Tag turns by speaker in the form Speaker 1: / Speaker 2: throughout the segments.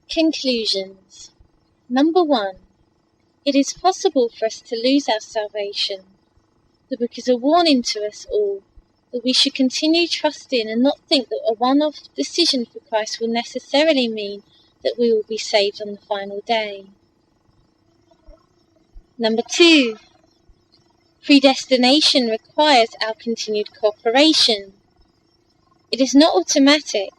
Speaker 1: Conclusions. Number 1. It is possible for us to lose our salvation. The book is a warning to us all that we should continue trusting and not think that a one-off decision for Christ will necessarily mean that we will be saved on the final day. Number 2. Predestination requires our continued cooperation. It is not automatic.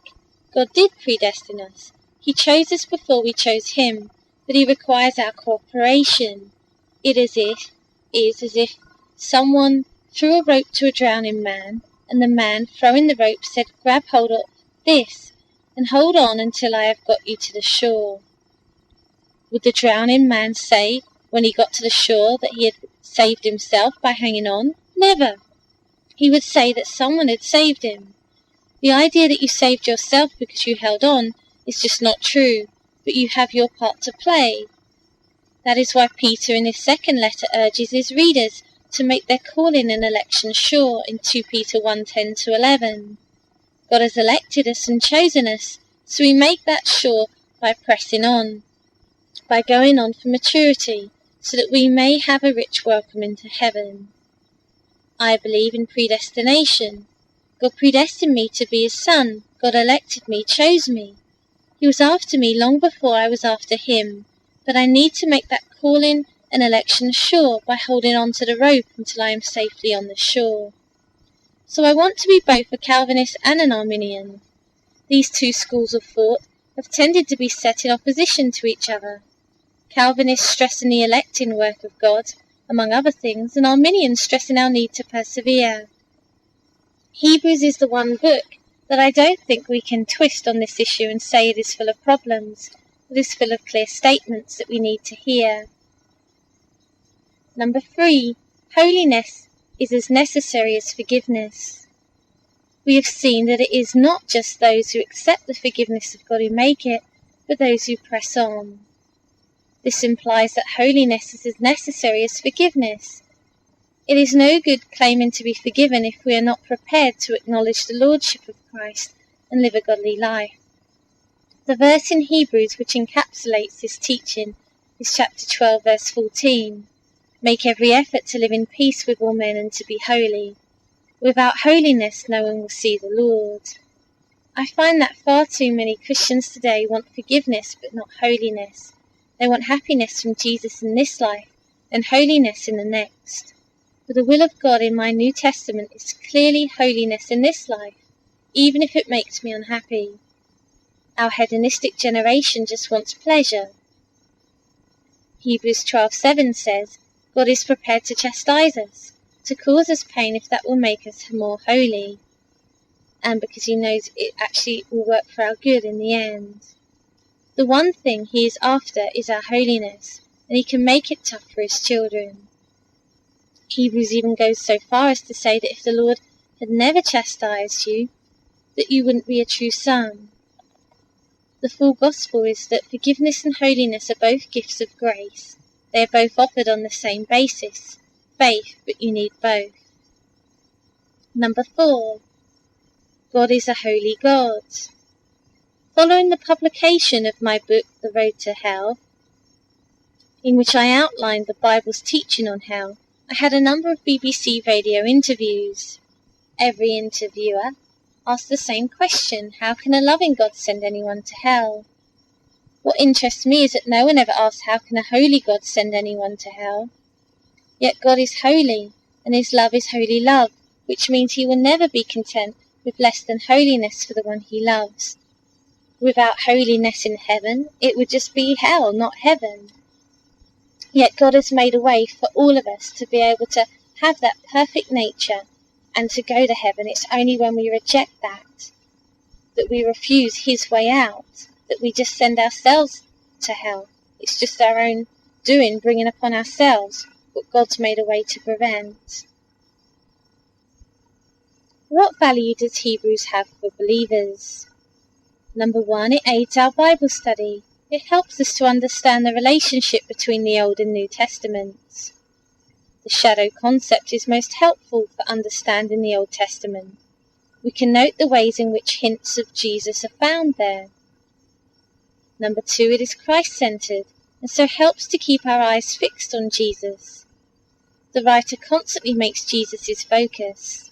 Speaker 1: God did predestine us. He chose us before we chose him, but he requires our cooperation. It is as if someone threw a rope to a drowning man, and the man throwing the rope said, "Grab hold of this, and hold on until I have got you to the shore." Would the drowning man say, when he got to the shore, that he had saved himself by hanging on? Never. He would say that someone had saved him. The idea that you saved yourself because you held on is just not true, but you have your part to play. That is why Peter in his second letter urges his readers to make their calling and election sure in 2 Peter 1:10-11. God has elected us and chosen us, so we make that sure by pressing on, by going on for maturity, so that we may have a rich welcome into heaven. I believe in predestination. God predestined me to be his son. God elected me, chose me. He was after me long before I was after him, but I need to make that calling and election sure by holding on to the rope until I am safely on the shore. So I want to be both a Calvinist and an Arminian. These two schools of thought have tended to be set in opposition to each other. Calvinists stressing the electing work of God, among other things, and Arminians stressing our need to persevere. Hebrews is the one book that I don't think we can twist on this issue and say it is full of problems. It is full of clear statements that we need to hear. Number 3. Holiness is as necessary as forgiveness. We have seen that it is not just those who accept the forgiveness of God who make it, but those who press on. This implies that holiness is as necessary as forgiveness. It is no good claiming to be forgiven if we are not prepared to acknowledge the lordship of Christ and live a godly life. The verse in Hebrews which encapsulates this teaching is chapter 12 verse 14. Make every effort to live in peace with all men and to be holy. Without holiness no one will see the Lord. I find that far too many Christians today want forgiveness but not holiness. They want happiness from Jesus in this life and holiness in the next. For the will of God in my New Testament is clearly holiness in this life, even if it makes me unhappy. Our hedonistic generation just wants pleasure. Hebrews 12:7 says, God is prepared to chastise us, to cause us pain if that will make us more holy, and because he knows it actually will work for our good in the end. The one thing he is after is our holiness, and he can make it tough for his children. Hebrews even goes so far as to say that if the Lord had never chastised you, that you wouldn't be a true son. The full gospel is that forgiveness and holiness are both gifts of grace. They are both offered on the same basis, faith, but you need both. Number 4. God is a holy God. Following the publication of my book, The Road to Hell, in which I outlined the Bible's teaching on hell, I had a number of BBC radio interviews. Every interviewer asked the same question: how can a loving God send anyone to hell? What interests me is that no one ever asked how can a holy God send anyone to hell? Yet God is holy, and his love is holy love, which means he will never be content with less than holiness for the one he loves. Without holiness in heaven, it would just be hell, not heaven. Yet God has made a way for all of us to be able to have that perfect nature and to go to heaven. It's only when we reject that we refuse his way out, that we just send ourselves to hell. It's just our own doing, bringing upon ourselves what God's made a way to prevent. What value does Hebrews have for believers? Number 1, it aids our Bible study. It helps us to understand the relationship between the Old and New Testaments. The shadow concept is most helpful for understanding the Old Testament. We can note the ways in which hints of Jesus are found there. Number 2, it is Christ-centered, and so helps to keep our eyes fixed on Jesus. The writer constantly makes Jesus his focus.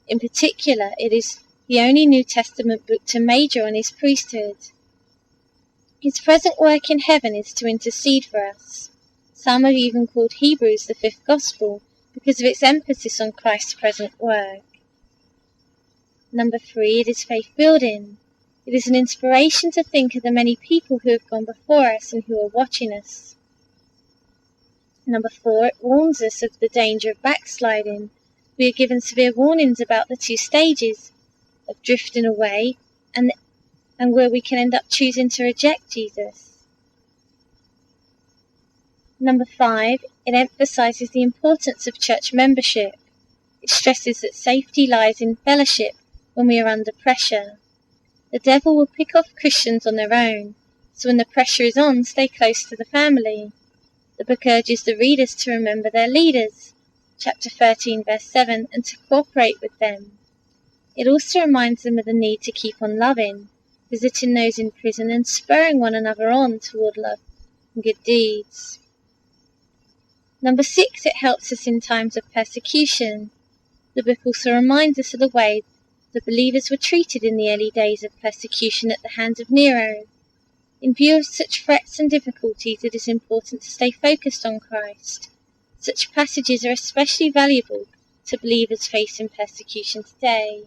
Speaker 1: In particular, it is the only New Testament book to major on his priesthood. His present work in heaven is to intercede for us. Some have even called Hebrews the 5th Gospel because of its emphasis on Christ's present work. Number 3, it is faith-building. It is an inspiration to think of the many people who have gone before us and who are watching us. Number 4, it warns us of the danger of backsliding. We are given severe warnings about the 2 stages of drifting away and where we can end up choosing to reject Jesus. Number 5, it emphasizes the importance of church membership. It stresses that safety lies in fellowship when we are under pressure. The devil will pick off Christians on their own, so when the pressure is on, stay close to the family. The book urges the readers to remember their leaders, chapter 13, verse 7, and to cooperate with them. It also reminds them of the need to keep on loving, visiting those in prison and spurring one another on toward love and good deeds. Number 6, it helps us in times of persecution. The book also reminds us of the way the believers were treated in the early days of persecution at the hands of Nero. In view of such threats and difficulties, it is important to stay focused on Christ. Such passages are especially valuable to believers facing persecution today.